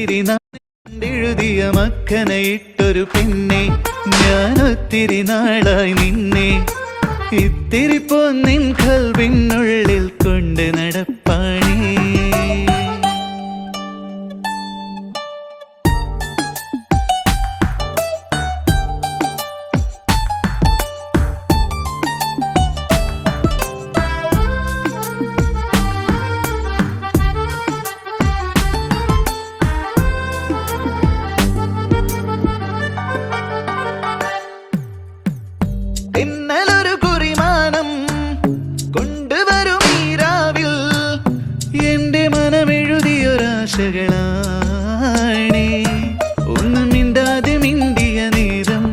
എഴുതിയ മക്കനയിട്ടൊരു പെണ്ണെ ഞാനൊത്തിരി നാളായി നിന്നെ ഇത്തിരി പൊന്നിൻ കൽവിനുള്ളിൽ കൊണ്ട് നടപ്പാണേ. ഇന്നലൊരു കുറിമാനം കൊണ്ടുവരും ഈരാവിൽ എന്റെ മനമെഴുതിയൊരാശകളാണേ. ഒന്നും മിണ്ടാതെ മിണ്ടിയ നേരം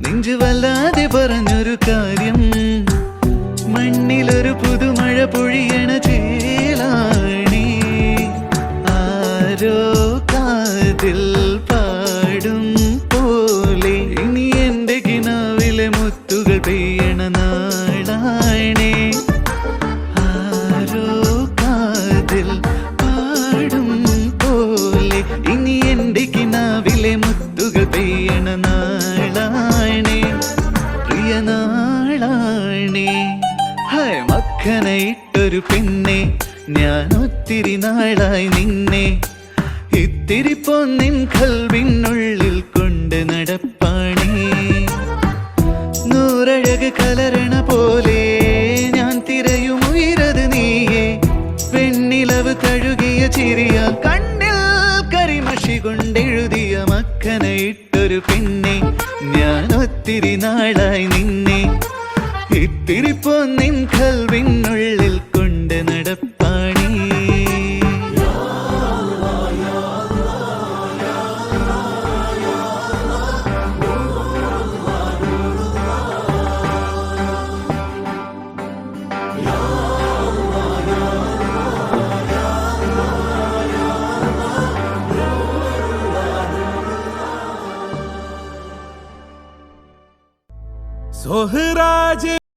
നെഞ്ചു വല്ലാതെ പറഞ്ഞൊരു കാര്യം മണ്ണിലൊരു പുതുമഴ പൊഴിയണ ചേലാണേ. ആരോ കാതിൽ പാടും പോലെ ഇനി എന്റെ കിനാവിലെ മുത്തുകൾ പെയ്യണ നാളാണേ. ആരോ കാതിൽ പാടും പോലെ ഇനി എന്റെ കിനാവിലെ മുത്തുകൾ പെയ്യണ നാളാണേ. പ്രിയ നാളാണേ. ഹായ് മക്കനയിട്ടൊരു പെണ്ണെ ഞാൻ ഒത്തിരി നാളായി നിന്നെ ഇത്തിരി പൊന്നിൻ കൽവിനുള്ളിൽ കൊണ്ട് നടപ്പാണേ. നൂറഴക് കലരണ പോലെ ഞാൻ തിരയും ഉയരത് നീയെ വെണ്ണിലവ് തഴുകിയ ചിരിയ കണ്ണിൽ കരിമഷി കൊണ്ടെഴുതിയ മക്കനയിട്ടൊരു പെണ്ണെ ഞാൻ ഒത്തിരി നാളായി നിന്നെ ഇത്തിരി പൊന്നിൻ കൽവിനുള്ളിൽ കൊണ്ട് നടപ്പാണേ. सोहराज